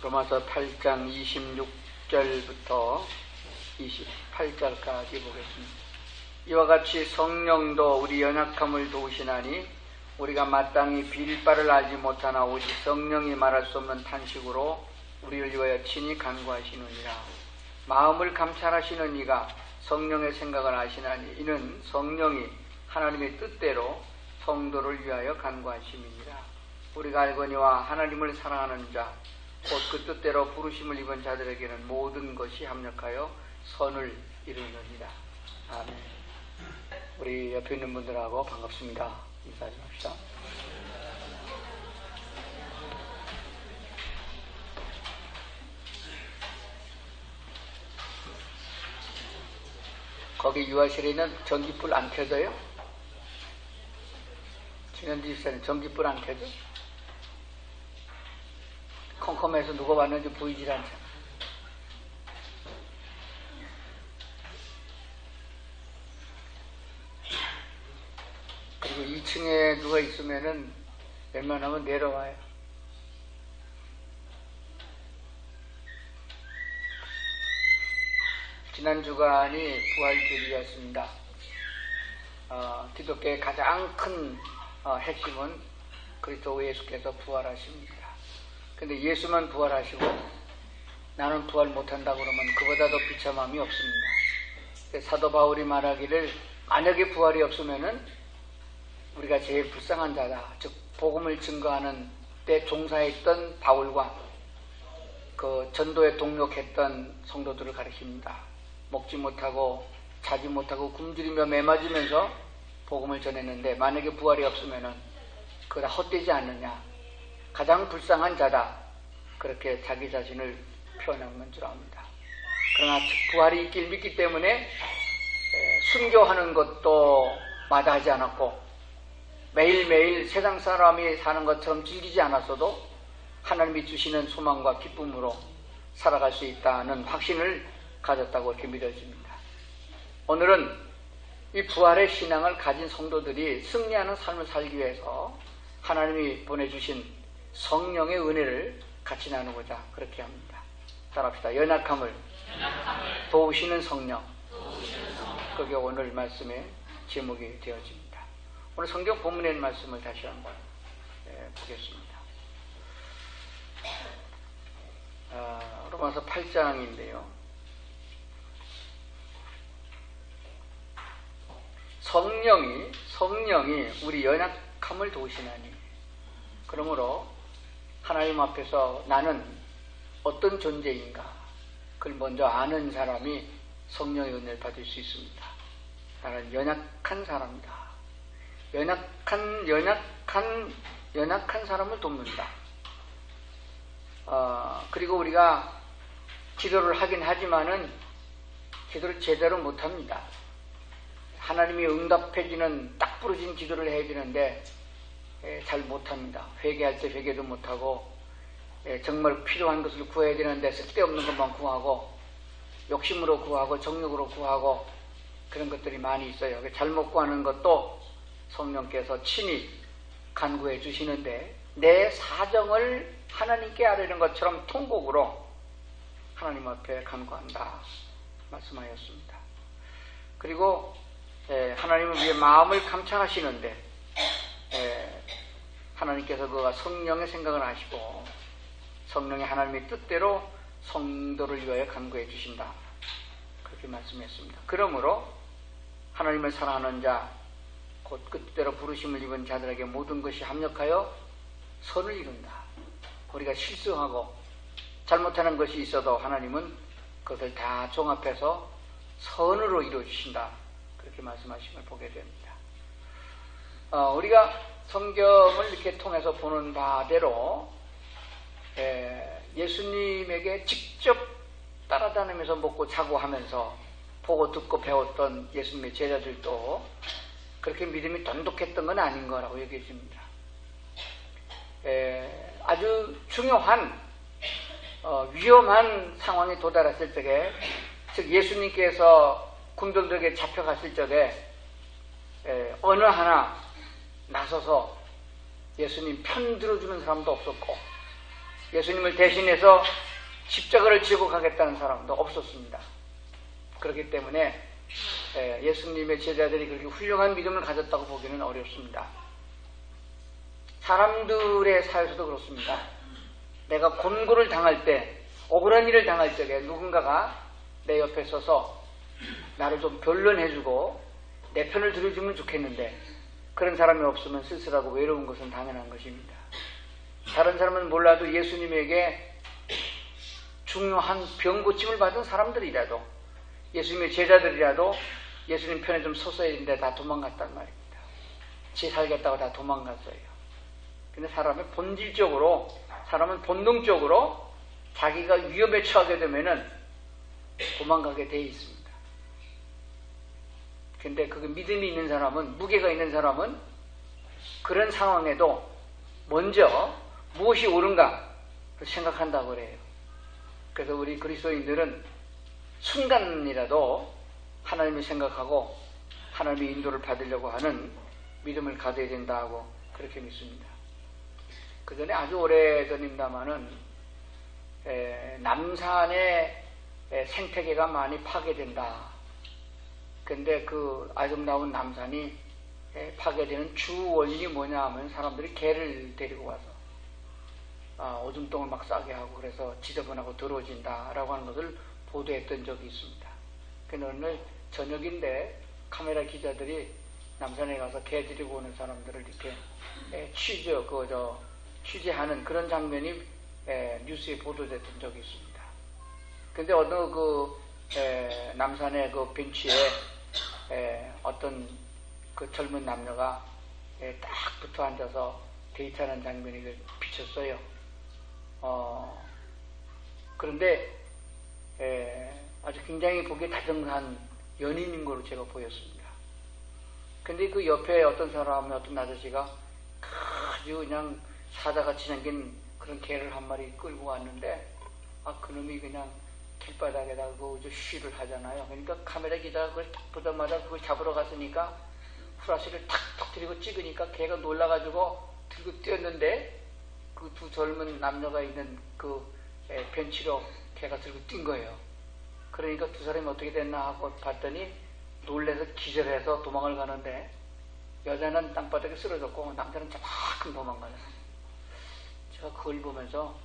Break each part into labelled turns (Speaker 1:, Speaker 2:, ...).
Speaker 1: 로마서 8장 26절부터 28절까지 보겠습니다. 이와 같이 성령도 우리 연약함을 도우시나니 우리가 마땅히 빌 바를 알지 못하나 오직 성령이 말할 수 없는 탄식으로 우리를 위하여 친히 간구하시느니라. 마음을 감찰하시는 이가 성령의 생각을 아시나니 이는 성령이 하나님의 뜻대로 성도를 위하여 간구하심이니라. 우리가 알거니와 하나님을 사랑하는 자 곧 그 뜻대로 부르심을 입은 자들에게는 모든 것이 합력하여 선을 이루느니라. 아멘. 우리 옆에 있는 분들하고 반갑습니다. 인사 좀 합시다. 거기 유아실에는 전기불 안 켜져요? 지난주 집사는 전기불 안 켜져? 컴컴해서 누가 왔는지 보이질 않잖아. 그리고 2층에 누가 있으면은 웬만하면 내려와요. 지난 주간이 부활주일이었습니다. 기독교의 가장 큰 핵심은 그리스도 예수께서 부활하십니다. 근데 예수만 부활하시고 나는 부활 못한다고 그러면 그보다 더 비참함이 없습니다. 사도 바울이 말하기를 만약에 부활이 없으면은 우리가 제일 불쌍한 자다. 즉 복음을 증거하는 때 종사했던 바울과 그 전도에 동력했던 성도들을 가리킵니다. 먹지 못하고 자지 못하고 굶주리며 매맞으면서 복음을 전했는데 만약에 부활이 없으면은 그거 다 헛되지 않느냐. 가장 불쌍한 자다. 그렇게 자기 자신을 표현한 줄 압니다. 그러나 부활이 있길 믿기 때문에 순교하는 것도 마다하지 않았고 매일매일 세상 사람이 사는 것처럼 즐기지 않았어도 하나님이 주시는 소망과 기쁨으로 살아갈 수 있다는 확신을 가졌다고 이렇게 믿어집니다. 오늘은 이 부활의 신앙을 가진 성도들이 승리하는 삶을 살기 위해서 하나님이 보내주신 성령의 은혜를 같이 나누고자 그렇게 합니다. 따라합시다. 연약함을 도우시는 성령. 그게 오늘 말씀의 제목이 되어집니다. 오늘 성경 본문의 말씀을 다시 한번 보겠습니다. 로마서 8장인데요. 성령이 우리 연약함을 도우시나니 그러므로 하나님 앞에서 나는 어떤 존재인가 그걸 먼저 아는 사람이 성령의 은혜를 받을 수 있습니다. 나는 연약한 사람이다. 연약한 사람을 돕는다. 그리고 우리가 기도를 하긴 하지만은 기도를 제대로 못합니다. 하나님이 응답해주는 딱 부러진 기도를 해야 되는데 잘 못합니다. 회개할 때 회개도 못하고 정말 필요한 것을 구해야 되는데 쓸데없는 것만 구하고 욕심으로 구하고 정욕으로 구하고 그런 것들이 많이 있어요. 잘못 구하는 것도 성령께서 친히 간구해 주시는데 내 사정을 하나님께 아뢰는 것처럼 통곡으로 하나님 앞에 간구한다 말씀하였습니다. 그리고 하나님을 위해 마음을 감찰하시는데 하나님께서 그가 성령의 생각을 하시고 성령의 하나님의 뜻대로 성도를 위하여 간구해 주신다. 그렇게 말씀했습니다. 그러므로 하나님을 사랑하는 자 곧 그 뜻대로 부르심을 입은 자들에게 모든 것이 합력하여 선을 이룬다. 우리가 실수하고 잘못하는 것이 있어도 하나님은 그것을 다 종합해서 선으로 이루어주신다. 그렇게 말씀하신 걸 보게 됩니다. 우리가 성경을 이렇게 통해서 보는 바대로 예수님에게 직접 따라다니면서 먹고 자고 하면서 보고 듣고 배웠던 예수님의 제자들도 그렇게 믿음이 돈독했던 건 아닌 거라고 얘기해 줍니다. 아주 중요한 위험한 상황에 도달했을 적에 즉 예수님께서 군병들에게 잡혀갔을 적에 어느 하나 나서서 예수님 편 들어주는 사람도 없었고 예수님을 대신해서 십자가를 지고 가겠다는 사람도 없었습니다. 그렇기 때문에 예수님의 제자들이 그렇게 훌륭한 믿음을 가졌다고 보기는 어렵습니다. 사람들의 사회에서도 그렇습니다. 내가 곤고를 당할 때, 억울한 일을 당할 적에 누군가가 내 옆에 서서 나를 좀 변론해주고 내 편을 들어주면 좋겠는데 그런 사람이 없으면 쓸쓸하고 외로운 것은 당연한 것입니다. 다른 사람은 몰라도 예수님에게 중요한 병 고침을 받은 사람들이라도, 예수님의 제자들이라도 예수님 편에 좀 섰어야 되는데 다 도망갔단 말입니다. 지 살겠다고 다 도망갔어요. 근데 사람은 본질적으로, 사람은 본능적으로 자기가 위험에 처하게 되면은 도망가게 돼 있습니다. 근데 그 믿음이 있는 사람은, 무게가 있는 사람은 그런 상황에도 먼저 무엇이 옳은가 생각한다고 그래요. 그래서 우리 그리스도인들은 순간이라도 하나님을 생각하고 하나님의 인도를 받으려고 하는 믿음을 가져야 된다고 그렇게 믿습니다. 그 전에 아주 오래전입니다마는 남산의 생태계가 많이 파괴된다. 근데 그 아름다운 남산이 파괴되는 주 원인이 뭐냐 하면 사람들이 개를 데리고 와서 오줌똥을 막 싸게 하고 그래서 지저분하고 더러워진다라고 하는 것을 보도했던 적이 있습니다. 근데 오늘 저녁인데 카메라 기자들이 남산에 가서 개 데리고 오는 사람들을 이렇게 취재하는 그런 장면이 뉴스에 보도됐던 적이 있습니다. 근데 어느 남산의 그 벤치에 어떤 그 젊은 남녀가 딱 붙어 앉아서 데이트하는 장면이 비쳤어요. 그런데 아주 굉장히 보기에 다정한 연인인 걸로 제가 보였습니다. 근데 그 옆에 어떤 사람의 어떤 아저씨가 아주 그냥 사자같이 생긴 그런 개를 한 마리 끌고 왔는데 그놈이 그냥 길바닥에다가 그 쉬를 하잖아요. 그러니까 카메라 기자가 그걸 딱 보자마자 그걸 잡으러 갔으니까 후라시를 탁 터뜨리고 찍으니까 걔가 놀라가지고 들고 뛰었는데 그 두 젊은 남녀가 있는 그 벤치로 걔가 들고 뛴 거예요. 그러니까 두 사람이 어떻게 됐나 하고 봤더니 놀래서 기절해서 도망을 가는데 여자는 땅바닥에 쓰러졌고 남자는 저만큼 도망가요. 제가 그걸 보면서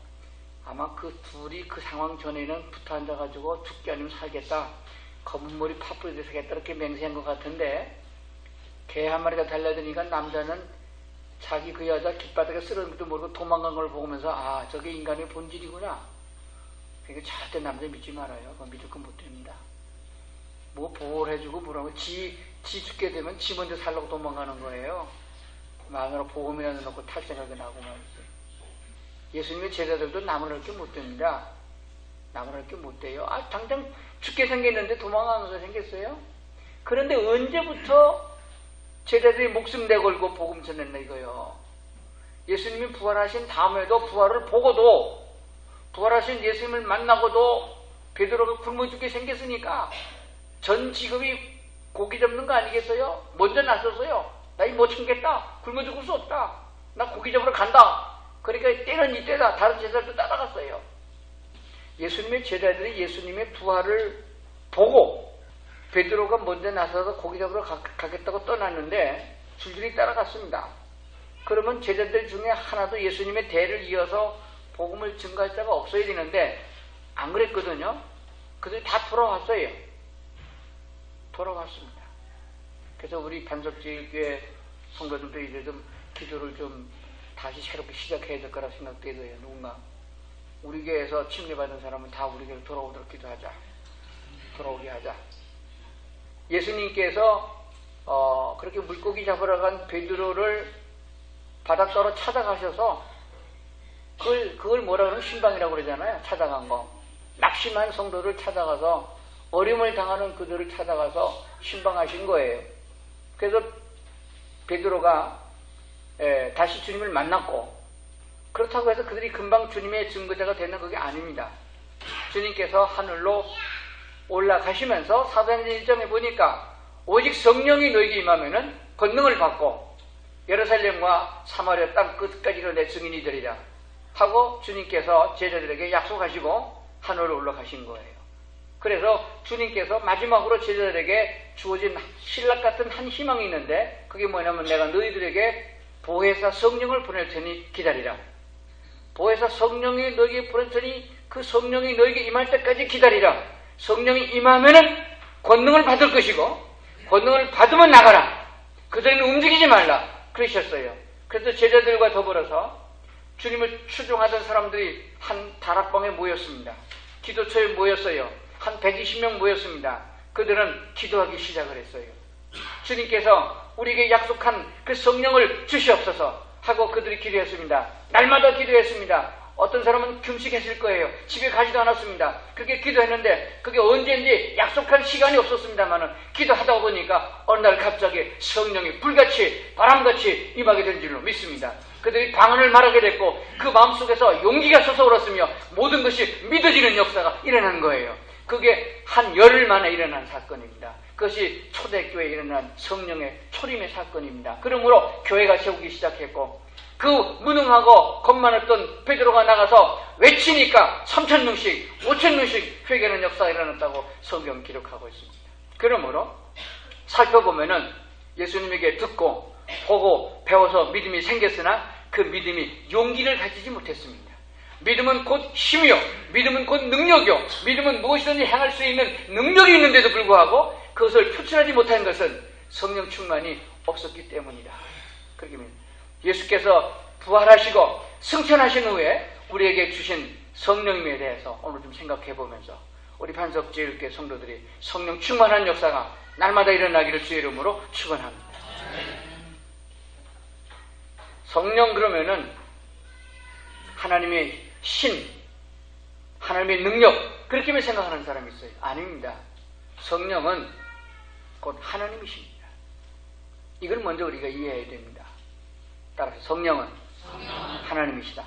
Speaker 1: 아마 그 둘이 그 상황 전에는 붙어 앉아가지고 죽기 아니면 살겠다, 검은 머리 파뿌리 돼서 살겠다 이렇게 맹세한 것 같은데 개 한 마리가 달려드니까 남자는 자기 그 여자 길바닥에 쓰러진 것도 모르고 도망간 걸 보면서 저게 인간의 본질이구나. 그러니까 절대 남자 믿지 말아요. 그거 믿을 건 못 됩니다. 뭐 보호를 해주고 뭐라고 지 죽게 되면 지 먼저 살려고 도망가는 거예요. 마누라 보험이라도 넣고 탈 생각이 나고 말이죠. 예수님의 제자들도 남을 할게 못 됩니다. 남을 할게 못 돼요. 당장 죽게 생겼는데 도망가는 거 생겼어요? 그런데 언제부터 제자들이 목숨 내걸고 복음 전했나 이거요. 예수님이 부활하신 다음에도 부활을 보고도 부활하신 예수님을 만나고도 베드로가 굶어 죽게 생겼으니까 전 직업이 고기 잡는 거 아니겠어요? 먼저 나섰어요. 나 이거 못 참겠다. 굶어 죽을 수 없다. 나 고기 잡으러 간다. 그러니까 때는 이때다. 다른 제자들도 따라갔어요. 예수님의 제자들이 예수님의 부활을 보고 베드로가 먼저 나서서 고기 잡으러 가겠다고 떠났는데 줄줄이 따라갔습니다. 그러면 제자들 중에 하나도 예수님의 대를 이어서 복음을 증거할 자가 없어야 되는데 안 그랬거든요. 그들이 다 돌아왔어요. 돌아왔습니다. 그래서 우리 반석지교회 성도들도 이제 좀 기도를 좀 다시 새롭게 시작해야 될 거라 생각돼요. 누군가 우리 교회에서 침례받은 사람은 다 우리 교회로 돌아오도록 기도하자. 돌아오게 하자. 예수님께서 그렇게 물고기 잡으러 간 베드로를 바닷가로 찾아가셔서 그걸 뭐라 그러면 신방이라고 그러잖아요. 찾아간 거. 낙심한 성도를 찾아가서 어려움을 당하는 그들을 찾아가서 신방하신 거예요. 그래서 베드로가 다시 주님을 만났고 그렇다고 해서 그들이 금방 주님의 증거자가 되는 그게 아닙니다. 주님께서 하늘로 올라가시면서 사도행전 1장에 보니까 오직 성령이 너에게 임하면은 권능을 받고 예루살렘과 사마리아 땅 끝까지로 내 증인이 되리라. 하고 주님께서 제자들에게 약속하시고 하늘로 올라가신 거예요. 그래서 주님께서 마지막으로 제자들에게 주어진 신락 같은 한 희망이 있는데 그게 뭐냐면 내가 너희들에게 보혜사 성령을 보낼 테니 기다리라. 보혜사 성령이 너희에게 보낼 테니 그 성령이 너희에게 임할 때까지 기다리라. 성령이 임하면은 권능을 받을 것이고 권능을 받으면 나가라. 그들은 움직이지 말라. 그러셨어요. 그래서 제자들과 더불어서 주님을 추종하던 사람들이 한 다락방에 모였습니다. 기도처에 모였어요. 한 120명 모였습니다. 그들은 기도하기 시작을 했어요. 주님께서 우리에게 약속한 그 성령을 주시옵소서 하고 그들이 기도했습니다. 날마다 기도했습니다. 어떤 사람은 금식했을 거예요. 집에 가지도 않았습니다. 그렇게 기도했는데 그게 언제인지 약속한 시간이 없었습니다만은 기도하다 보니까 어느 날 갑자기 성령이 불같이 바람같이 임하게 된 줄로 믿습니다. 그들이 방언을 말하게 됐고 그 마음속에서 용기가 솟아올랐으며 모든 것이 믿어지는 역사가 일어난 거예요. 그게 한 열흘 만에 일어난 사건입니다. 그것이 초대교회에 일어난 성령의 초림의 사건입니다. 그러므로 교회가 세우기 시작했고 그 무능하고 겁 많았던 베드로가 나가서 외치니까 3,000명씩 5,000명씩 회개하는 역사가 일어났다고 성경 기록하고 있습니다. 그러므로 살펴보면은 예수님에게 듣고 보고 배워서 믿음이 생겼으나 그 믿음이 용기를 가지지 못했습니다. 믿음은 곧 힘이요, 믿음은 곧 능력이요, 믿음은 무엇이든지 행할 수 있는 능력이 있는데도 불구하고 그것을 표출하지 못한 것은 성령 충만이 없었기 때문이다. 그렇게 예수께서 부활하시고 승천하신 후에 우리에게 주신 성령님에 대해서 오늘 좀 생각해 보면서 우리 반석제일교회 성도들이 성령 충만한 역사가 날마다 일어나기를 주의 이름으로 축원합니다. 성령 그러면은 하나님의 신, 하나님의 능력 그렇게만 생각하는 사람이 있어요. 아닙니다. 성령은 곧 하나님이십니다. 이걸 먼저 우리가 이해해야 됩니다. 따라서 성령은 하나님이시다.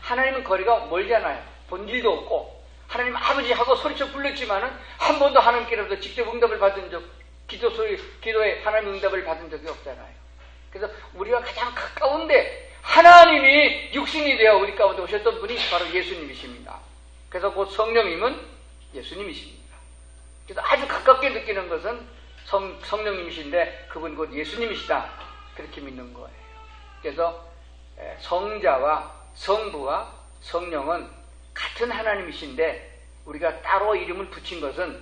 Speaker 1: 하나님은 거리가 멀잖아요. 본질도 없고 하나님 아버지하고 소리쳐 불렀지만은 한 번도 하나님께로부터 직접 응답을 받은 적, 기도에 하나님 응답을 받은 적이 없잖아요. 그래서 우리가 가장 가까운데 하나님이 육신이 되어 우리 가운데 오셨던 분이 바로 예수님이십니다. 그래서 곧 성령님은 예수님이십니다. 그래서 아주 가깝게 느끼는 것은 성령님이신데 그분 곧 예수님이시다. 그렇게 믿는 거예요. 그래서 성자와 성부와 성령은 같은 하나님이신데 우리가 따로 이름을 붙인 것은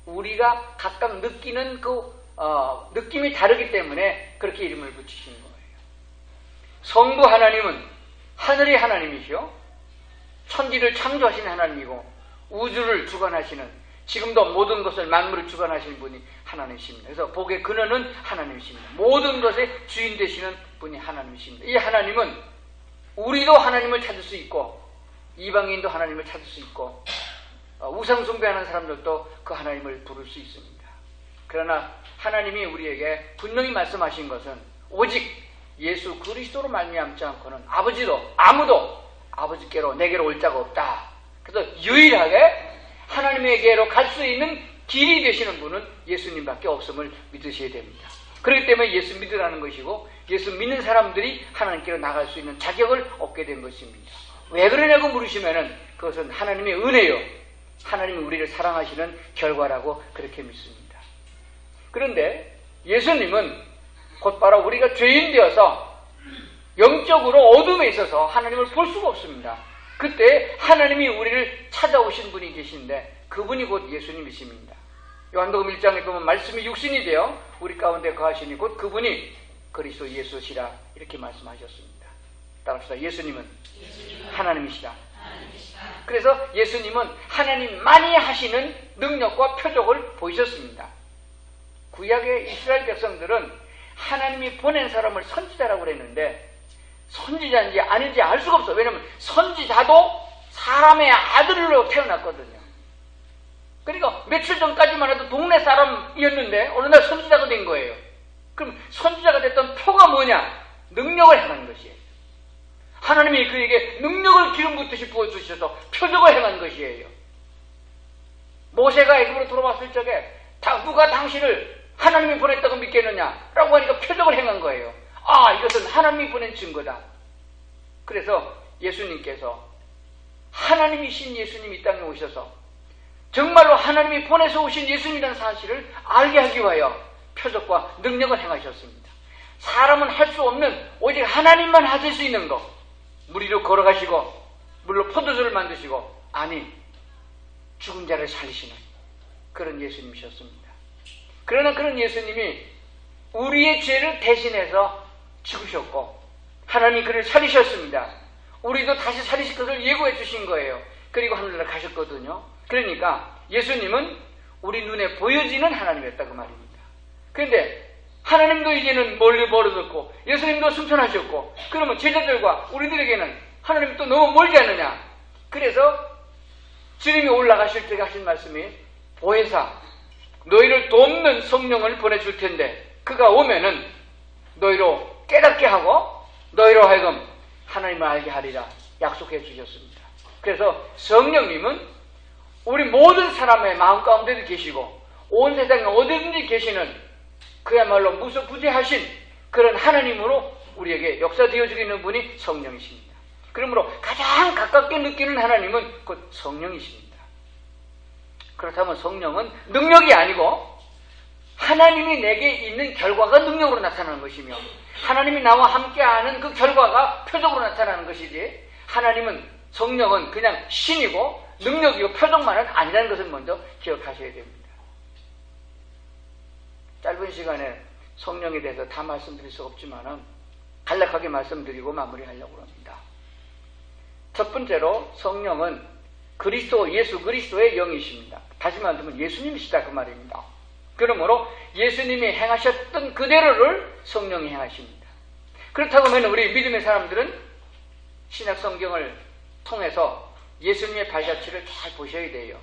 Speaker 1: 우리가 각각 느끼는 느낌이 다르기 때문에 그렇게 이름을 붙이신 거예요. 성부 하나님은 하늘의 하나님이시요 천지를 창조하신 하나님이고 우주를 주관하시는 지금도 모든 것을 만물을 주관하시는 분이 하나님이십니다. 그래서 복의 근원은 하나님이십니다. 모든 것의 주인 되시는 분이 하나님이십니다. 이 하나님은 우리도 하나님을 찾을 수 있고 이방인도 하나님을 찾을 수 있고 우상 숭배하는 사람들도 그 하나님을 부를 수 있습니다. 그러나 하나님이 우리에게 분명히 말씀하신 것은 오직 예수 그리스도로 말미암지 않고는 아무도 아버지께로 내게로 올 자가 없다. 그래서 유일하게 하나님에게로 갈 수 있는 길이 되시는 분은 예수님밖에 없음을 믿으셔야 됩니다. 그렇기 때문에 예수 믿으라는 것이고 예수 믿는 사람들이 하나님께로 나갈 수 있는 자격을 얻게 된 것입니다. 왜 그러냐고 물으시면은 그것은 하나님의 은혜요. 하나님이 우리를 사랑하시는 결과라고 그렇게 믿습니다. 그런데 예수님은 곧바로 우리가 죄인 되어서 영적으로 어둠에 있어서 하나님을 볼 수가 없습니다. 그때 하나님이 우리를 찾아오신 분이 계신데 그분이 곧 예수님이십니다. 요한복음 1장에 보면 말씀이 육신이 되어 우리 가운데 거하시니 곧 그분이 그리스도 예수시라 이렇게 말씀하셨습니다. 따라서 예수님은 하나님이시다. 그래서 예수님은 하나님만이 하시는 능력과 표적을 보이셨습니다. 구약의 이스라엘 백성들은 하나님이 보낸 사람을 선지자라고 그랬는데 선지자인지 아닌지 알 수가 없어. 왜냐하면 선지자도 사람의 아들로 태어났거든요. 그러니까 며칠 전까지만 해도 동네 사람이었는데 어느 날 선지자가 된 거예요. 그럼 선지자가 됐던 표가 뭐냐? 능력을 행한 것이에요. 하나님이 그에게 능력을 기름 붓듯이 부어주셔서 표적을 행한 것이에요. 모세가 애굽으로 돌아왔을 적에 누가 당신을 하나님이 보냈다고 믿겠느냐라고 하니까 표적을 행한 거예요. 이것은 하나님이 보낸 증거다. 그래서 예수님께서 하나님이신 예수님이 이 땅에 오셔서 정말로 하나님이 보내서 오신 예수님이라는 사실을 알게 하기 위하여 표적과 능력을 행하셨습니다. 사람은 할 수 없는 오직 하나님만 하실 수 있는 것. 물 위로 걸어가시고 물로 포도주를 만드시고 아니 죽은 자를 살리시는 그런 예수님이셨습니다. 그러나 그런 예수님이 우리의 죄를 대신해서 죽으셨고 하나님이 그를 살리셨습니다. 우리도 다시 살리실 것을 예고해 주신 거예요. 그리고 하늘나라 가셨거든요. 그러니까 예수님은 우리 눈에 보여지는 하나님이었다 그 말입니다. 그런데 하나님도 이제는 멀리 멀어졌고 예수님도 승천하셨고 그러면 제자들과 우리들에게는 하나님이 또 너무 멀지 않느냐. 그래서 주님이 올라가실 때 하신 말씀이 보혜사 너희를 돕는 성령을 보내줄 텐데 그가 오면은 너희로 깨닫게 하고 너희로 하여금 하나님을 알게 하리라 약속해 주셨습니다. 그래서 성령님은 우리 모든 사람의 마음 가운데도 계시고 온 세상에 어디든지 계시는 그야말로 무소부재하신 그런 하나님으로 우리에게 역사되어주고 있는 분이 성령이십니다. 그러므로 가장 가깝게 느끼는 하나님은 곧 성령이십니다. 그렇다면 성령은 능력이 아니고 하나님이 내게 있는 결과가 능력으로 나타나는 것이며 하나님이 나와 함께하는 그 결과가 표적으로 나타나는 것이지 성령은 그냥 신이고 능력이고 표적만은 아니라는 것을 먼저 기억하셔야 됩니다. 짧은 시간에 성령에 대해서 다 말씀드릴 수 없지만 간략하게 말씀드리고 마무리하려고 합니다. 첫 번째로 성령은 예수 그리스도의 영이십니다. 다시 말하면 예수님이시다 그 말입니다. 그러므로 예수님이 행하셨던 그대로를 성령이 행하십니다. 그렇다고 하면 우리 믿음의 사람들은 신약 성경을 통해서 예수님의 발자취를 잘 보셔야 돼요.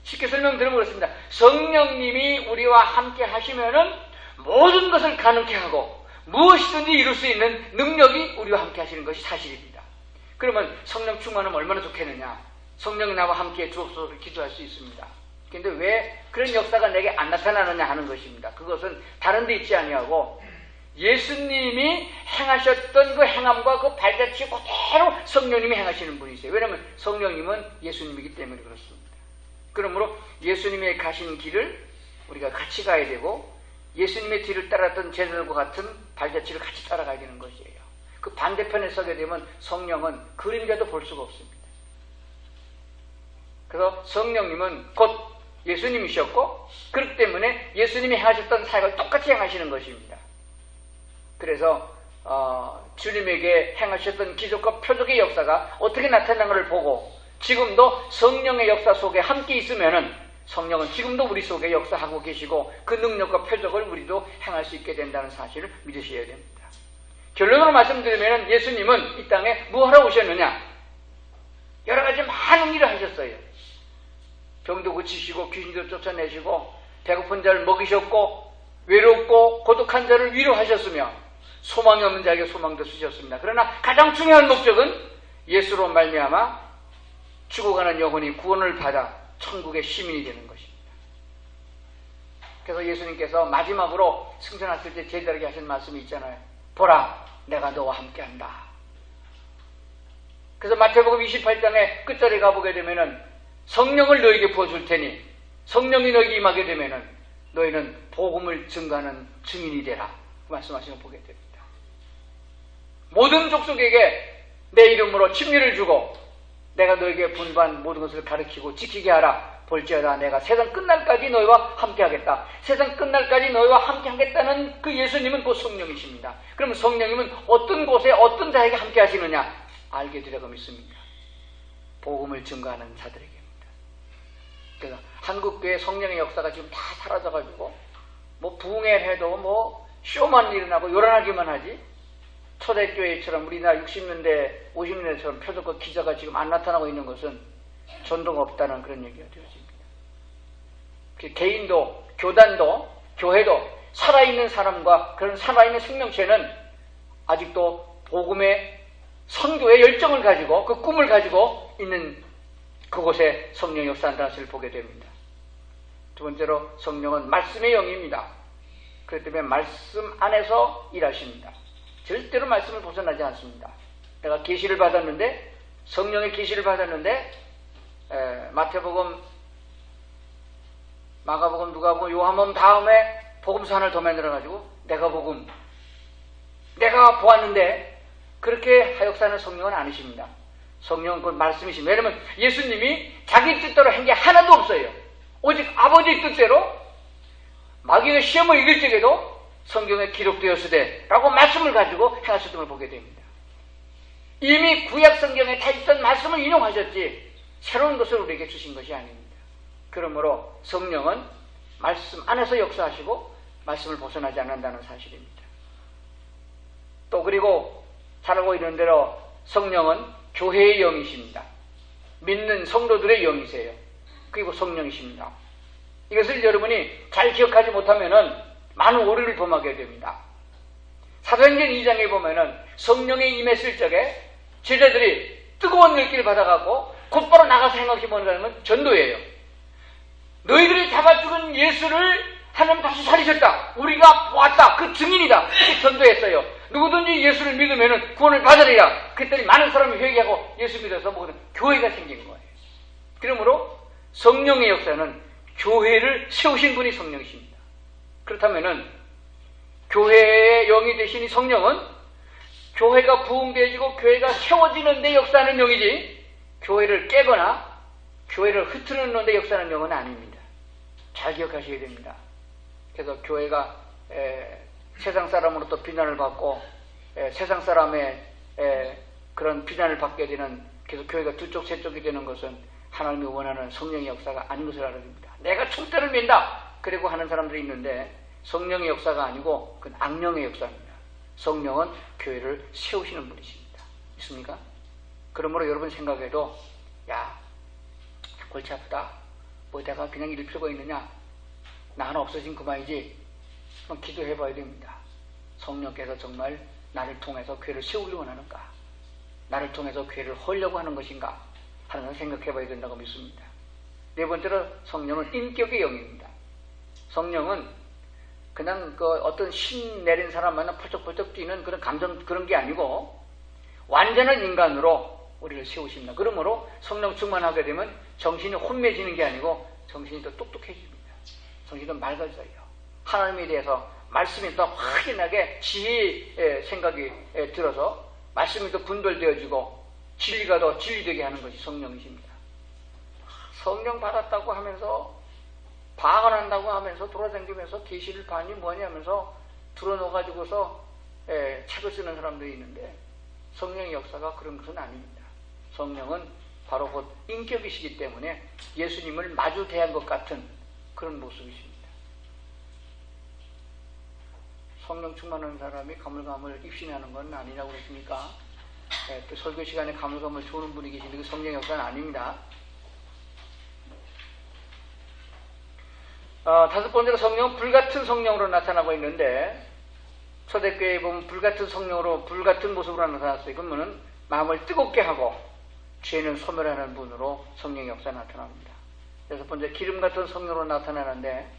Speaker 1: 쉽게 설명드리면 그렇습니다. 성령님이 우리와 함께 하시면은 모든 것을 가능케 하고 무엇이든지 이룰 수 있는 능력이 우리와 함께 하시는 것이 사실입니다. 그러면 성령 충만하면 얼마나 좋겠느냐. 성령이 나와 함께 주옵소서 기도할 수 있습니다. 그런데 왜 그런 역사가 내게 안 나타나느냐 하는 것입니다. 그것은 다른 데 있지 아니하고 예수님이 행하셨던 그 행함과 그 발자취 그대로 성령님이 행하시는 분이세요. 왜냐하면 성령님은 예수님이기 때문에 그렇습니다. 그러므로 예수님의 가신 길을 우리가 같이 가야 되고 예수님의 뒤를 따랐던 제자들과 같은 발자취를 같이 따라가야 되는 것이에요. 그 반대편에 서게 되면 성령은 그림자도 볼 수가 없습니다. 그래서 성령님은 곧 예수님이셨고 그렇기 때문에 예수님이 행하셨던 사역을 똑같이 행하시는 것입니다. 그래서 주님에게 행하셨던 기적과 표적의 역사가 어떻게 나타나는가를 보고 지금도 성령의 역사 속에 함께 있으면은 성령은 지금도 우리 속에 역사하고 계시고 그 능력과 표적을 우리도 행할 수 있게 된다는 사실을 믿으셔야 됩니다. 결론으로 말씀드리면 예수님은 이 땅에 뭐하러 오셨느냐? 여러 가지 많은 일을 하셨어요. 병도 고치시고 귀신도 쫓아내시고 배고픈 자를 먹이셨고 외롭고 고독한 자를 위로하셨으며 소망이 없는 자에게 소망도 주셨습니다. 그러나 가장 중요한 목적은 예수로 말미암아 죽어가는 영혼이 구원을 받아 천국의 시민이 되는 것입니다. 그래서 예수님께서 마지막으로 승천하실 때 제자들에게 하신 말씀이 있잖아요. 보라, 내가 너와 함께한다. 그래서 마태복음 28장에 끝자리에 가보게 되면은 성령을 너에게 부어줄 테니 성령이 너에게 임하게 되면은 너희는 복음을 증거하는 증인이 되라. 그 말씀하시는 걸 보게 됩니다. 모든 족속에게 내 이름으로 침례를 주고 내가 너에게 분부한 모든 것을 가르치고 지키게 하라. 볼지어다 내가 세상 끝날까지 너희와 함께하겠다. 세상 끝날까지 너희와 함께하겠다는 그 예수님은 곧 성령이십니다. 그러면 성령님은 어떤 곳에 어떤 자에게 함께하시느냐 알게 되려고 믿습니다. 복음을 증거하는 자들에게입니다. 그래서 한국교회 성령의 역사가 지금 다 사라져가지고 뭐 부흥회해도 뭐 쇼만 일어나고 요란하기만 하지 초대교회처럼 우리나라 60년대 50년대처럼 표적과 기자가 지금 안 나타나고 있는 것은 전도가 없다는 그런 얘기가 되어집니다. 개인도 교단도 교회도 살아있는 사람과 그런 살아있는 생명체는 아직도 복음의 선교의 열정을 가지고 그 꿈을 가지고 있는 그곳에 성령의 역사한다는 것을 보게 됩니다. 두 번째로 성령은 말씀의 영입니다. 그렇기 때문에 말씀 안에서 일하십니다. 절대로 말씀을 벗어나지 않습니다. 내가 계시를 받았는데, 성령의 계시를 받았는데, 마태복음, 마가복음, 누가복음, 요한복음 다음에 복음서 하나를 더 만들어가지고 내가 보았는데, 그렇게 하역사는 성령은 아니십니다. 성령은 그 말씀이십니다. 왜냐면 예수님이 자기 뜻대로 한 게 하나도 없어요. 오직 아버지 뜻대로 마귀가 시험을 이길 적에도 성경에 기록되었으되 라고 말씀을 가지고 행하셨던 걸 보게 됩니다. 이미 구약 성경에 다 있던 말씀을 인용하셨지 새로운 것을 우리에게 주신 것이 아닙니다. 그러므로 성령은 말씀 안에서 역사하시고 말씀을 벗어나지 않는다는 사실입니다. 또 그리고 잘 알고 있는 대로 성령은 교회의 영이십니다. 믿는 성도들의 영이세요. 그리고 성령이십니다. 이것을 여러분이 잘 기억하지 못하면 많은 오류를 범하게 됩니다. 사도행전 2장에 보면 성령이 임했을 적에 제자들이 뜨거운 열기를 받아갖고 곧바로 나가서 행하기보는 건 전도예요. 너희들이 잡아 죽은 예수를 하나님 다시 살리셨다. 우리가 보았다. 그 증인이다. 그렇게 전도했어요. 누구든지 예수를 믿으면 구원을 받으리라. 그랬더니 많은 사람이 회개하고 예수 믿어서 교회가 생긴 거예요. 그러므로 성령의 역사는 교회를 세우신 분이 성령이십니다. 그렇다면 교회의 영이 되신 이 성령은 교회가 부흥되어지고 교회가 세워지는 데 역사하는 영이지 교회를 깨거나 교회를 흐트러놓는 데 역사하는 영은 아닙니다. 잘 기억하셔야 됩니다. 그래서 교회가 세상 사람으로부터 비난을 받고 세상 사람의 그런 비난을 받게 되는, 그래서 교회가 두 쪽 세 쪽이 되는 것은 하나님이 원하는 성령의 역사가 아닌 것을 알아야 됩니다. 내가 총대를 맨다 그리고 하는 사람들이 있는데 성령의 역사가 아니고 그건 악령의 역사입니다. 성령은 교회를 세우시는 분이십니다. 있습니까? 그러므로 여러분 생각해도 야 골치 아프다, 뭐 내가 그냥 이럴 필요가 있느냐, 나 하나 없어진 그만이지, 그럼 기도해 봐야 됩니다. 성령께서 정말 나를 통해서 교회를 세우려고 하는가, 나를 통해서 교회를 헐려고 하는 것인가 하는 걸 생각해 봐야 된다고 믿습니다. 네 번째로 성령은 인격의 영입니다. 성령은 그냥 어떤 신 내린 사람만은 펄쩍펄쩍 뛰는 그런 감정, 그런 게 아니고 완전한 인간으로 우리를 세우십니다. 그러므로 성령 충만하게 되면 정신이 혼매지는 게 아니고 정신이 더 똑똑해집니다. 정신이 더 맑아져요. 하나님에 대해서 말씀이 더 확연하게 지혜의 생각이 들어서 말씀이 더 분별되어지고 진리가 더 진리되게 하는 것이 성령이십니다. 성령 받았다고 하면서 방언한다고 하면서 돌아다니면서 계시를 받니 뭐니 하면서 들어놓아가지고서 책을 쓰는 사람들이 있는데 성령의 역사가 그런 것은 아닙니다. 성령은 바로 곧 인격이시기 때문에 예수님을 마주 대한 것 같은 그런 모습이십니다. 성령 충만한 사람이 가물가물 입신하는 건 아니라고 그랬습니까? 또 설교 시간에 가물가물 조는 분이 계신데 그 성령의 역사는 아닙니다. 다섯 번째로 성령은 불같은 성령으로 나타나고 있는데 초대교회에 보면 불같은 성령으로 불같은 모습으로 나타났어요. 그러면 마음을 뜨겁게 하고 죄는 소멸하는 분으로 성령의 역사가 나타납니다. 여섯 번째 기름 같은 성령으로 나타나는데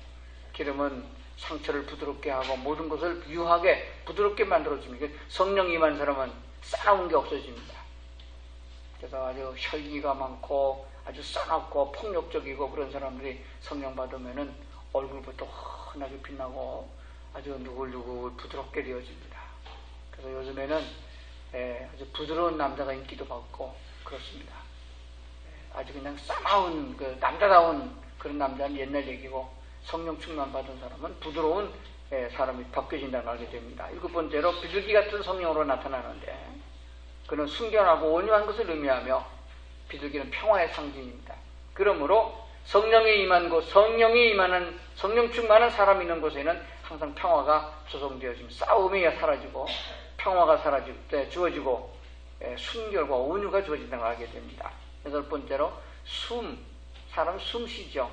Speaker 1: 기름은 상처를 부드럽게 하고 모든 것을 유하게 부드럽게 만들어줍니다. 성령 임한 사람은 싸나운 게 없어집니다. 그래서 아주 혈기가 많고 아주 싸납고 폭력적이고 그런 사람들이 성령 받으면은 얼굴부터 환하게 빛나고 아주 누글누글 부드럽게 되어집니다. 그래서 요즘에는 아주 부드러운 남자가 인기도 받고 그렇습니다. 아주 그냥 싸나운 남자다운 그런 남자는 옛날 얘기고 성령 충만 받은 사람은 부드러운 사람이 바뀌어진다는 걸 알게 됩니다. 일곱 번째로 비둘기 같은 성령으로 나타나는데 그는 순결하고 온유한 것을 의미하며 비둘기는 평화의 상징입니다. 그러므로 성령이 임한 곳, 성령이 임하는 성령 충만한 사람이 있는 곳에는 항상 평화가 조성되어지면 싸움이 사라지고 평화가 주어지고 순결과 온유가 주어진다는 걸 알게 됩니다. 여덟 번째로 사람 숨 쉬죠.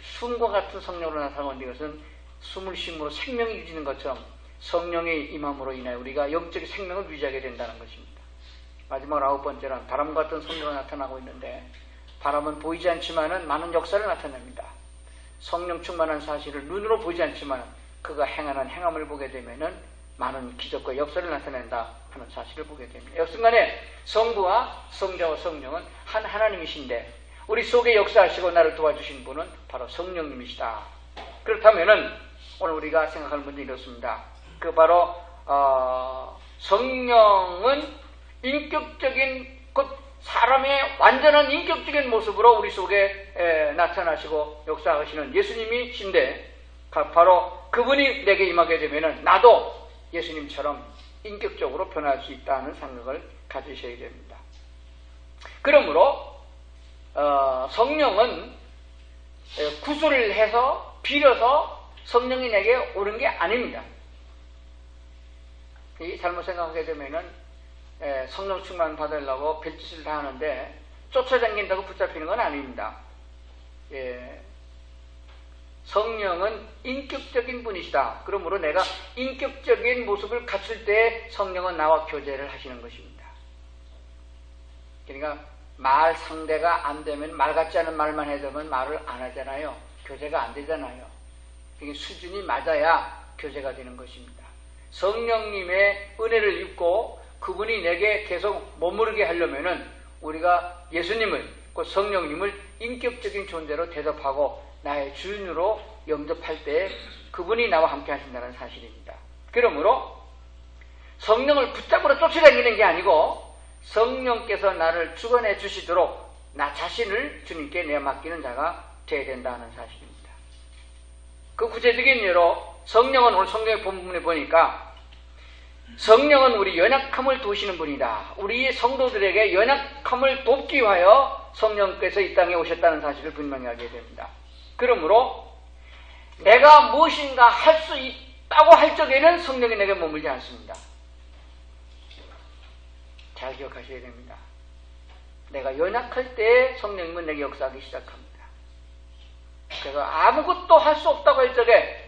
Speaker 1: 숨과 같은 성령으로 나타나는 것은 숨을 쉼으로 생명이 유지는 것처럼 성령의 임함으로 인하여 우리가 영적인 생명을 유지하게 된다는 것입니다. 마지막 아홉 번째는 바람 같은 성령으로 나타나고 있는데 바람은 보이지 않지만은 많은 역사를 나타냅니다. 성령 충만한 사실을 눈으로 보지 않지만 그가 행하는 행함을 보게 되면은 많은 기적과 역사를 나타낸다 하는 사실을 보게 됩니다. 여튼간에 성부와 성자와 성령은 한 하나님이신데 우리 속에 역사하시고 나를 도와주신 분은 바로 성령님이시다. 그렇다면은 오늘 우리가 생각할 문제는 이렇습니다. 그 바로 성령은 인격적인 곧 사람의 완전한 인격적인 모습으로 우리 속에 나타나시고 역사하시는 예수님이신데 바로 그분이 내게 임하게 되면은 나도 예수님처럼 인격적으로 변할 수 있다는 생각을 가지셔야 됩니다. 그러므로 성령은 구술을 해서 빌어서 성령이 내게 오는 게 아닙니다. 잘못 생각하게 되면은 성령 충만 받으려고 별짓을 다 하는데 쫓아다닌다고 붙잡히는 건 아닙니다. 성령은 인격적인 분이시다. 그러므로 내가 인격적인 모습을 갖출 때 성령은 나와 교제를 하시는 것입니다. 그러니까 말 상대가 안 되면 말 같지 않은 말만 해도면 말을 안 하잖아요. 교제가 안 되잖아요. 그게 수준이 맞아야 교제가 되는 것입니다. 성령님의 은혜를 입고 그분이 내게 계속 머무르게 하려면은 우리가 예수님을, 그 성령님을 인격적인 존재로 대접하고 나의 주인으로 영접할 때 그분이 나와 함께 하신다는 사실입니다. 그러므로 성령을 붙잡으러 쫓아다니는 게 아니고 성령께서 나를 주관해 주시도록 나 자신을 주님께 내맡기는 자가 되어야 된다는 사실입니다. 그 구체적인 예로 성령은 오늘 성경의 본문에 보니까 성령은 우리 연약함을 도우시는 분이다. 우리 성도들에게 연약함을 돕기 위하여 성령께서 이 땅에 오셨다는 사실을 분명히 알게 됩니다. 그러므로 내가 무엇인가 할 수 있다고 할 적에는 성령이 내게 머물지 않습니다. 잘 기억하셔야 됩니다. 내가 연약할 때 성령님은 내게 역사하기 시작합니다. 그래서 아무것도 할 수 없다고 할 적에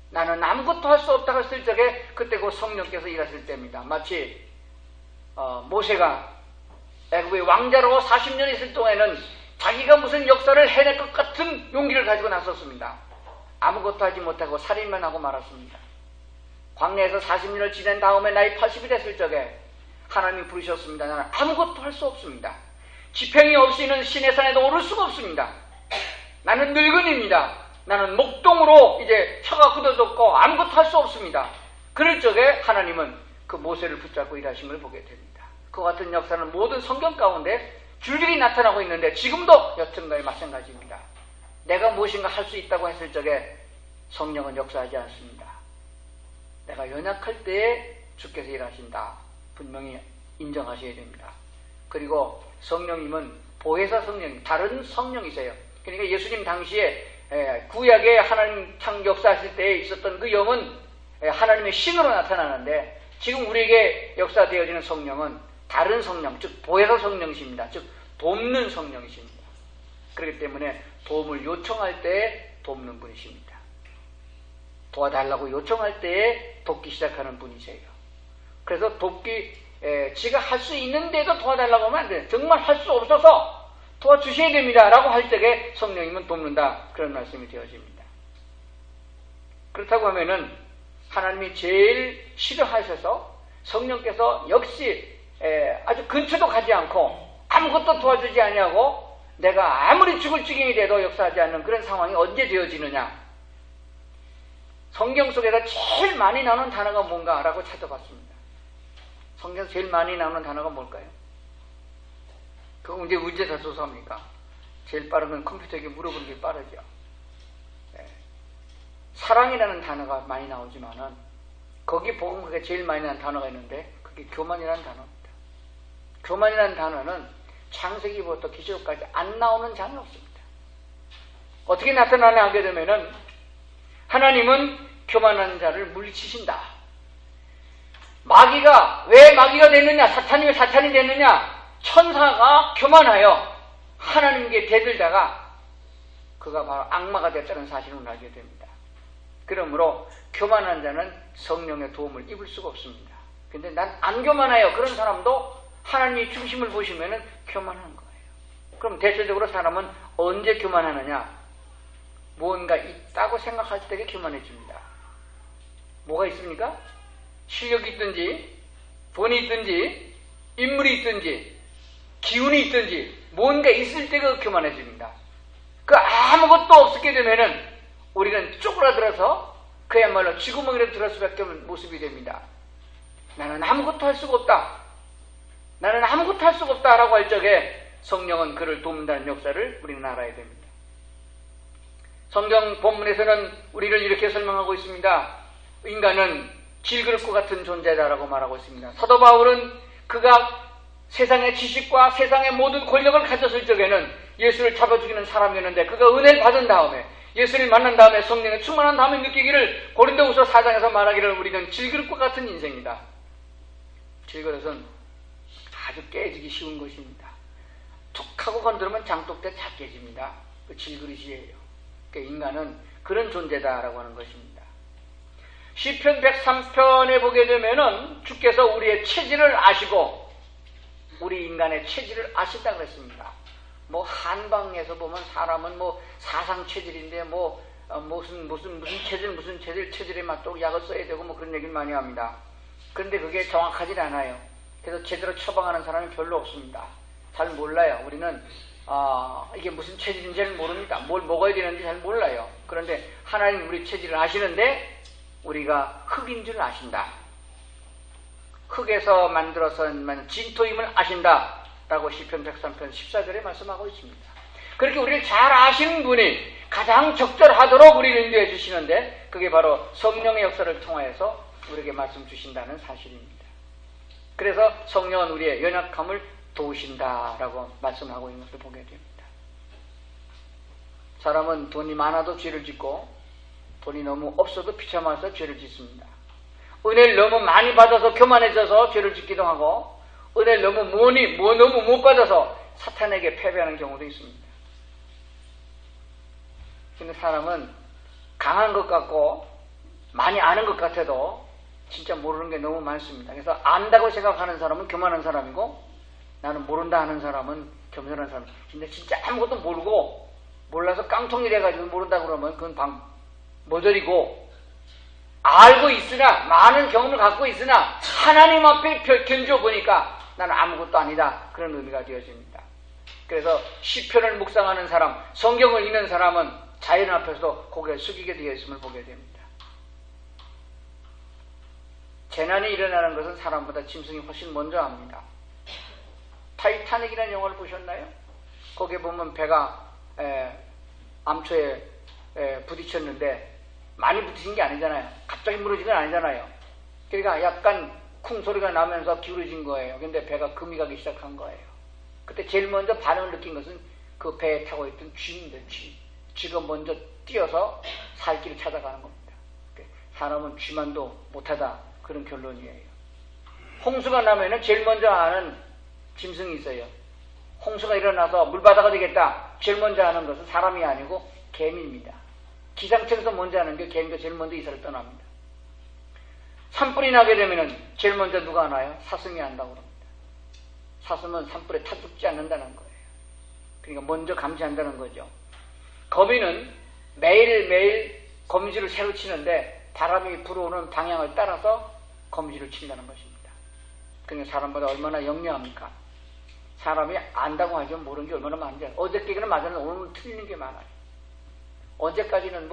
Speaker 1: 나는 아무것도 할 수 없다고 했을 적에 그때 그 성령께서 일하실 때입니다. 마치 모세가 애굽의 왕자로 40년 있을 동안에는 자기가 무슨 역사를 해낼 것 같은 용기를 가지고 나섰습니다. 아무것도 하지 못하고 살인만 하고 말았습니다. 광야에서 40년을 지낸 다음에 나이 80이 됐을 적에 하나님이 부르셨습니다. 나는 아무것도 할 수 없습니다. 지평이 없이는 시내산에도 오를 수가 없습니다. 나는 늙은입니다. 나는 목동으로 이제 혀가 굳어졌고 아무것도 할 수 없습니다. 그럴 적에 하나님은 그 모세를 붙잡고 일하심을 보게 됩니다. 그 같은 역사는 모든 성경 가운데 줄줄이 나타나고 있는데 지금도 여튼간에 마찬가지입니다. 내가 무엇인가 할 수 있다고 했을 적에 성령은 역사하지 않습니다. 내가 연약할 때에 주께서 일하신다. 분명히 인정하셔야 됩니다. 그리고 성령님은 보혜사 성령, 다른 성령이세요. 그러니까 예수님 당시에 구약에 하나님 창 역사하실 때에 있었던 그 영은 하나님의 신으로 나타나는데 지금 우리에게 역사되어지는 성령은 다른 성령, 즉 보혜사 성령이십니다. 즉 돕는 성령이십니다. 그렇기 때문에 도움을 요청할 때 돕는 분이십니다. 도와달라고 요청할 때에 돕기 시작하는 분이세요. 그래서 지가 할 수 있는데도 도와달라고 하면 안 돼요. 정말 할 수 없어서 도와주셔야 됩니다. 라고 할 적에 성령님은 돕는다. 그런 말씀이 되어집니다. 그렇다고 하면은 하나님이 제일 싫어하셔서 성령께서 역시 아주 근처도 가지 않고 아무것도 도와주지 아니하고 내가 아무리 죽을 지경이 돼도 역사하지 않는 그런 상황이 언제 되어지느냐. 성경 속에서 제일 많이 나오는 단어가 뭔가라고 찾아봤습니다. 성경에서 제일 많이 나오는 단어가 뭘까요? 그거 이제 언제 다 조사합니까? 제일 빠른 건 컴퓨터에게 물어보는 게 빠르죠. 사랑이라는 단어가 많이 나오지만은 거기 복음학에 제일 많이 나오는 단어가 있는데 그게 교만이라는 단어입니다. 교만이라는 단어는 창세기부터 기적까지 안 나오는 장이 없습니다. 어떻게 나타나냐 하게 되면은 하나님은 교만한 자를 물리치신다. 마귀가 왜 마귀가 됐느냐? 사탄이 왜 사탄이 됐느냐? 천사가 교만하여 하나님께 대들다가 그가 바로 악마가 됐다는 사실을 알게 됩니다. 그러므로 교만한 자는 성령의 도움을 입을 수가 없습니다. 근데 난 안 교만해요. 그런 사람도 하나님의 중심을 보시면은 교만한 거예요. 그럼 대체적으로 사람은 언제 교만하느냐? 무언가 있다고 생각할 때 교만해집니다. 뭐가 있습니까? 실력이 있든지 돈이 있든지 인물이 있든지 기운이 있든지 뭔가 있을 때가 교만해집니다. 그 아무것도 없게 되면은 우리는 쪼그라들어서 그야말로 쥐구멍이라도 들을 수밖에 없는 모습이 됩니다. 나는 아무것도 할 수가 없다. 나는 아무것도 할 수가 없다라고 할 적에 성령은 그를 돕는다는 역사를 우리는 알아야 됩니다. 성경 본문에서는 우리를 이렇게 설명하고 있습니다. 인간은 질그릇과 같은 존재다라고 말하고 있습니다. 사도 바울은 그가 세상의 지식과 세상의 모든 권력을 가졌을 적에는 예수를 잡아 죽이는 사람이었는데 그가 은혜를 받은 다음에 예수를 만난 다음에 성령에 충만한 다음에 느끼기를 고린도후서 4장에서 말하기를 우리는 질그릇과 같은 인생이다. 질그릇은 아주 깨지기 쉬운 것입니다. 툭 하고 건드리면 장독대 다 깨집니다. 그 질그릇이에요. 그러니까 인간은 그런 존재다라고 하는 것입니다. 시편 103편에 보게 되면은 주께서 우리의 체질을 아시고 우리 인간의 체질을 아신다 그랬습니다. 뭐 한방에서 보면 사람은 뭐 사상 체질인데 무슨 체질에 맞도록 약을 써야 되고 뭐 그런 얘기를 많이 합니다. 그런데 그게 정확하지 않아요. 그래서 제대로 처방하는 사람이 별로 없습니다. 잘 몰라요. 우리는 이게 무슨 체질인지 잘 모릅니다. 뭘 먹어야 되는지 잘 몰라요. 그런데 하나님 우리 체질을 아시는데 우리가 흙인 줄 아신다. 흙에서 만들어서 진토임을 아신다. 라고 시편 103편 14절에 말씀하고 있습니다. 그렇게 우리를 잘 아시는 분이 가장 적절하도록 우리를 인도해 주시는데 그게 바로 성령의 역사를 통하여서 우리에게 말씀 주신다는 사실입니다. 그래서 성령은 우리의 연약함을 도우신다라고 말씀하고 있는 것을 보게 됩니다. 사람은 돈이 많아도 죄를 짓고 돈이 너무 없어도 비참해서 죄를 짓습니다. 은혜를 너무 많이 받아서 교만해져서 죄를 짓기도 하고 은혜를 너무 못 받아서 사탄에게 패배하는 경우도 있습니다. 근데 사람은 강한 것 같고 많이 아는 것 같아도 진짜 모르는 게 너무 많습니다. 그래서 안다고 생각하는 사람은 교만한 사람이고 나는 모른다 하는 사람은 겸손한 사람. 근데 진짜 아무것도 모르고 몰라서 깡통이 돼가지고 모른다 그러면 그건 모조리고 알고 있으나 많은 경험을 갖고 있으나 하나님 앞에 견져 보니까 나는 아무것도 아니다. 그런 의미가 되어집니다. 그래서 시편을 묵상하는 사람, 성경을 읽는 사람은 자연 앞에서 고개를 숙이게 되어 있음을 보게 됩니다. 재난이 일어나는 것은 사람보다 짐승이 훨씬 먼저 합니다. 타이타닉이라는 영화를 보셨나요? 거기에 보면 배가 암초에 부딪혔는데 많이 부딪힌 게 아니잖아요. 갑자기 무너진 건 아니잖아요. 그러니까 약간 쿵 소리가 나면서 기울어진 거예요. 근데 배가 금이 가기 시작한 거예요. 그때 제일 먼저 반응을 느낀 것은 그 배에 타고 있던 쥐입니다. 쥐가 먼저 뛰어서 살 길을 찾아가는 겁니다. 사람은 쥐만도 못하다. 그런 결론이에요. 홍수가 나면은 제일 먼저 아는 짐승이 있어요. 홍수가 일어나서 물바다가 되겠다. 제일 먼저 아는 것은 사람이 아니고 개미입니다. 기상청에서 먼저 하는 게 개미가 제일 먼저 이사를 떠납니다. 산불이 나게 되면은 제일 먼저 누가 하나요? 사슴이 한다고 합니다. 사슴은 산불에 타 죽지 않는다는 거예요. 그러니까 먼저 감지한다는 거죠. 거미는 매일매일 거미줄을 새로 치는데 바람이 불어오는 방향을 따라서 거미줄을 친다는 것입니다. 그러니까 사람보다 얼마나 영리합니까? 사람이 안다고 하죠. 모르는 게 얼마나 많은지. 어제 깨기는 맞았는데 오늘은 틀리는 게 많아요. 언제까지는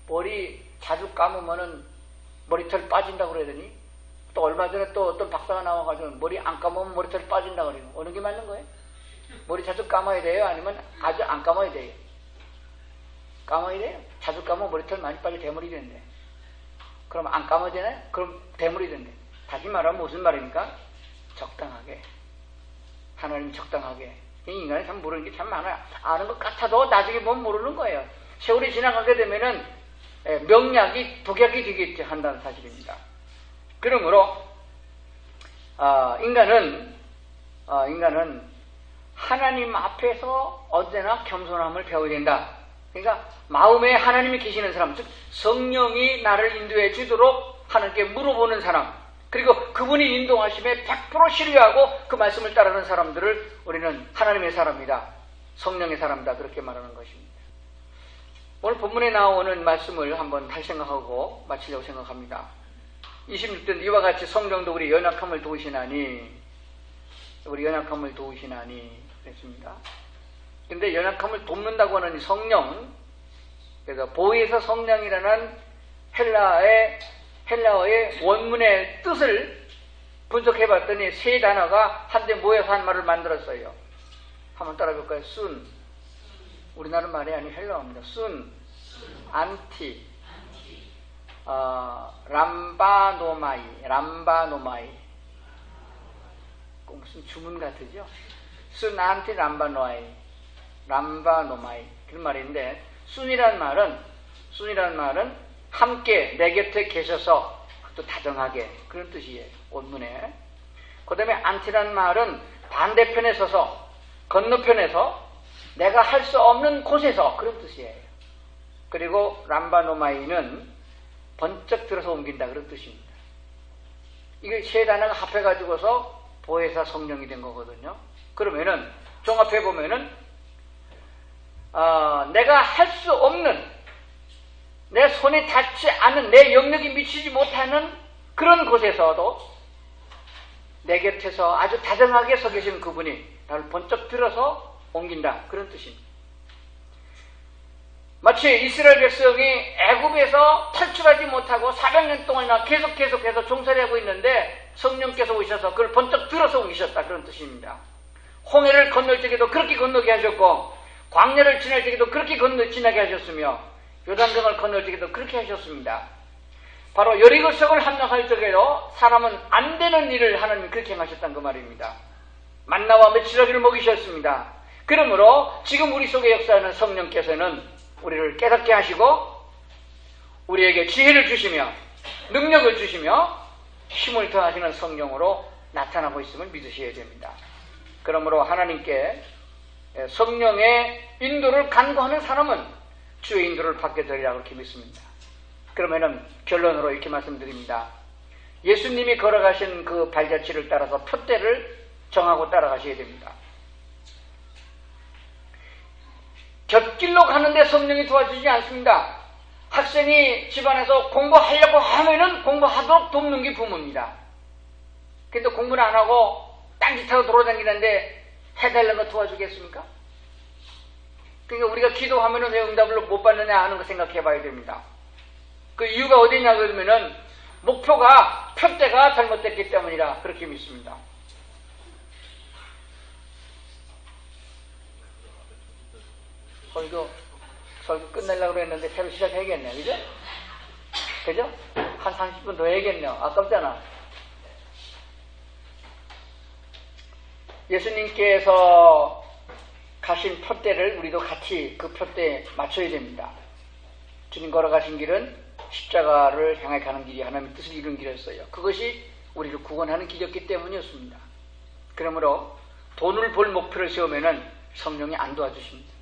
Speaker 1: 머리 자주 감으면은 머리털 빠진다고 그러더니 또 얼마 전에 또 어떤 박사가 나와가지고 머리 안 감으면 머리털 빠진다고 그래요. 어느 게 맞는 거예요? 머리 자주 감아야 돼요? 아니면 아주 안 감아야 돼요? 감아야 돼요? 자주 감으면 머리털 많이 빠져 대물이 되는데. 그럼 안 감아야 되나요? 그럼 대물이 된대. 다시 말하면 무슨 말입니까? 적당하게. 하나님 적당하게. 인간이 참 모르는 게 참 많아요. 아는 것 같아도 나중에 보면 모르는 거예요. 세월이 지나가게 되면은 명약이 독약이 되겠지 한다는 사실입니다. 그러므로 인간은 하나님 앞에서 언제나 겸손함을 배워야 된다. 그러니까 마음에 하나님이 계시는 사람, 즉 성령이 나를 인도해 주도록 하나님께 물어보는 사람, 그리고 그분이 인도하심에 100% 신뢰하고 그 말씀을 따르는 사람들을 우리는 하나님의 사람이다, 성령의 사람이다, 그렇게 말하는 것입니다. 오늘 본문에 나오는 말씀을 한번 다시 생각하고 마치려고 생각합니다. 26절 이와 같이 성령도 우리 연약함을 도우시나니 그랬습니다. 근데 연약함을 돕는다고 하는 이 성령, 그래서 보혜사 성령이라는 헬라어의 원문의 뜻을 분석해 봤더니 세 단어가 한데 모여서 한 말을 만들었어요. 한번 따라해볼까요? 순, 우리나라 말이 아닌 헬라어입니다. 순, 안티, 람바노마이. 무슨 주문 같으죠? 순, 안티, 람바노마이. 그런 말인데, 순이란 말은 함께 내 곁에 계셔서 또 다정하게, 그런 뜻이에요. 원문에. 그 다음에 안티란 말은 반대편에 서서, 건너편에서 내가 할 수 없는 곳에서, 그런 뜻이에요. 그리고 람바노마이는 번쩍 들어서 옮긴다, 그런 뜻입니다. 이게 세 단어가 합해가지고서 보혜사 성령이 된 거거든요. 그러면은 종합해 보면은 내가 할 수 없는, 내 손에 닿지 않은, 내 영역이 미치지 못하는 그런 곳에서도 내 곁에서 아주 다정하게 서 계신 그분이 나를 번쩍 들어서 옮긴다, 그런 뜻입니다. 마치 이스라엘 백성이 애굽에서 탈출하지 못하고 400년 동안이나 계속해서 종살이 하고 있는데 성령께서 오셔서 그걸 번쩍 들어서 옮기셨다, 그런 뜻입니다. 홍해를 건널 적에도 그렇게 건너게 하셨고, 광야를 지날 적에도 그렇게 지나게 하셨으며, 요단강을 건널 적에도 그렇게 하셨습니다. 바로 여리고성을 함락할 적에도 사람은 안 되는 일을 하나님 그렇게 행하셨다는 그 말입니다. 만나와 메추라기를 먹이셨습니다. 그러므로 지금 우리 속에 역사하는 성령께서는 우리를 깨닫게 하시고 우리에게 지혜를 주시며 능력을 주시며 힘을 더하시는 성령으로 나타나고 있음을 믿으셔야 됩니다. 그러므로 하나님께 성령의 인도를 간구하는 사람은 주의 인도를 받게 되리라 그렇게 믿습니다. 그러면은 결론으로 이렇게 말씀드립니다. 예수님이 걸어가신 그 발자취를 따라서 표대를 정하고 따라가셔야 됩니다. 곁길로 가는데 성령이 도와주지 않습니다. 학생이 집안에서 공부하려고 하면은 공부하도록 돕는 게 부모입니다. 근데 공부를 안 하고 딴짓하고 돌아다니는데 해달라는 거 도와주겠습니까? 그러니까 우리가 기도하면은 왜 응답을 못 받느냐 하는 거 생각해 봐야 됩니다. 그 이유가 어디냐 그러면은 목표가, 표대가 잘못됐기 때문이라 그렇게 믿습니다. 설교 끝내려고 했는데 새로 시작해야겠네, 그죠? 한 30분 더 해야겠네요. 아깝잖아. 예수님께서 가신 표대를 우리도 같이 그 표대에 맞춰야 됩니다. 주님 걸어가신 길은 십자가를 향해 가는 길이 하나님의 뜻을 이룬 길이었어요. 그것이 우리를 구원하는 길이었기 때문이었습니다. 그러므로 돈을 벌 목표를 세우면은 성령이 안 도와주십니다.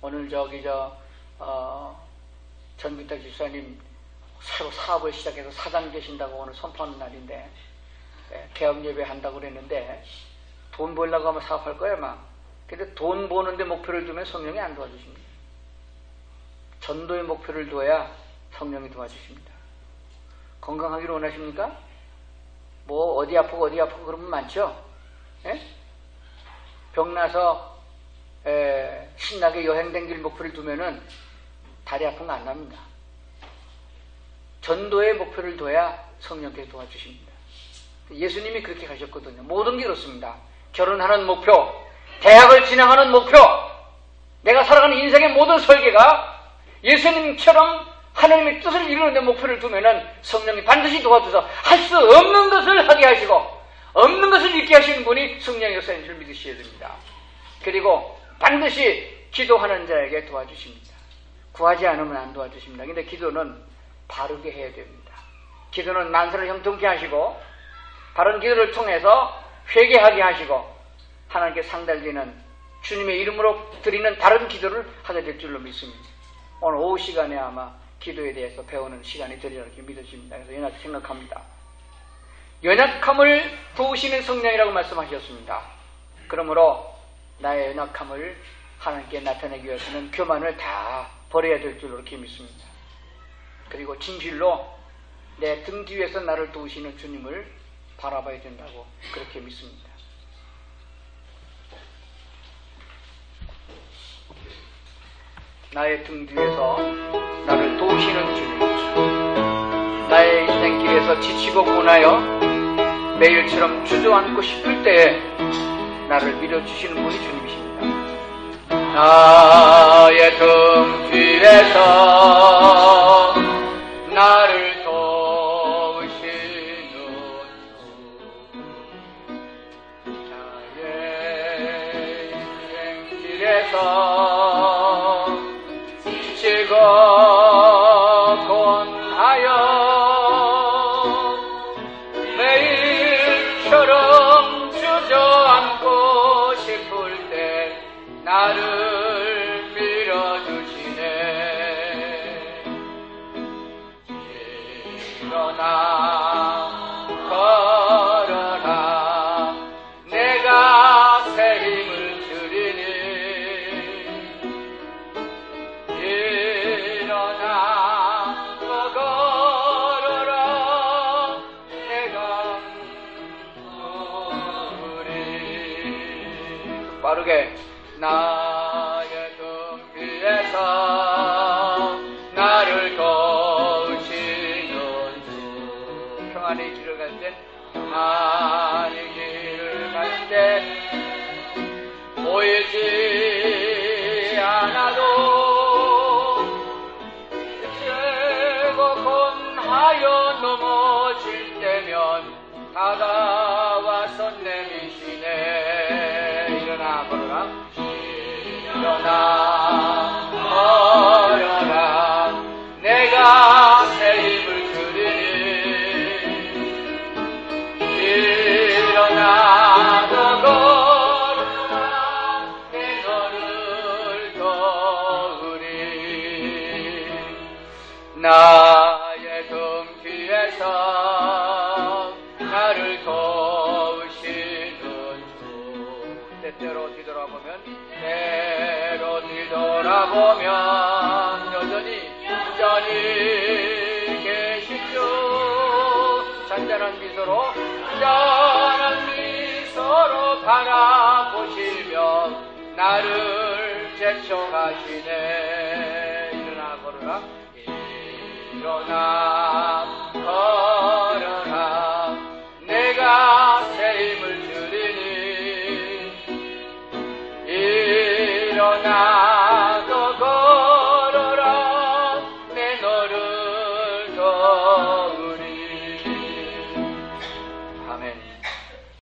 Speaker 1: 오늘 전기탁 집사님 새로 사업을 시작해서 사장 되신다고 오늘 선포하는 날인데, 개업 예배 한다고 그랬는데, 돈 벌려고 하면 사업할 거야, 아마. 근데 돈 버는데 목표를 두면 성령이 안 도와주십니다. 전도의 목표를 둬야 성령이 도와주십니다. 건강하기를 원하십니까? 뭐, 어디 아프고 그러면 많죠? 예? 병나서 신나게 여행 댕길 목표를 두면은 다리 아픈 거 안 납니다. 전도의 목표를 둬야 성령께서 도와주십니다. 예수님이 그렇게 가셨거든요. 모든 게 그렇습니다. 결혼하는 목표, 대학을 진학하는 목표, 내가 살아가는 인생의 모든 설계가 예수님처럼 하나님의 뜻을 이루는 데 목표를 두면은 성령이 반드시 도와줘서 할 수 없는 것을 하게 하시고 없는 것을 있게 하시는 분이 성령의 역사인 줄 믿으셔야 됩니다. 그리고 반드시 기도하는 자에게 도와주십니다. 구하지 않으면 안 도와주십니다. 근데 기도는 바르게 해야 됩니다. 기도는 만사를 형통케 하시고 바른 기도를 통해서 회개하게 하시고 하나님께 상달되는 주님의 이름으로 드리는 다른 기도를 하게 될 줄로 믿습니다. 오늘 오후 시간에 아마 기도에 대해서 배우는 시간이 되리라 이렇게 믿어집니다. 그래서 연약히 생각합니다. 연약함을 도우시는 성령이라고 말씀하셨습니다. 그러므로 나의 연약함을 하나님께 나타내기 위해서는 교만을 다 버려야 될 줄로 이렇게 믿습니다. 그리고 진실로 내 등 뒤에서 나를 도우시는 주님을 바라봐야 된다고 그렇게 믿습니다. 나의 등 뒤에서 나를 도우시는 주님, 나의 인생길에서 지치고 고나여 매일처럼 주저앉고 싶을 때에 나를 밀어주시는 분이 주님이십니다. 나의 등 뒤에서 나를 도우시는 주, 나의 인생길에서 지치고 곤하여 매일처럼 주저앉고 싶을 때 나를 밀어주시네. 일어나 걸어라 내가 새 힘을 주리니. 일어나 걸어라 내가 우리 빠르게 나의 등 뒤에서 나를 도우시는 주. 평안의 길을 갈 때 평안의 길을 갈 때 보이지 않아도 지치고 곤하여 넘어질 때면 다가와서 내미시네. 일어나 걸어라 일어나 걸어라 내가 새 힘을 주리니. 일어나 걸어라 내 너를 도우리. 나의 등 뒤에서 나를 도우시는 주. 때때로 뒤돌아보면 여전히 계신 주. 잔잔한 미소로 바라보시며 나를 제쳐가시네. 일어나 걸어라 일어나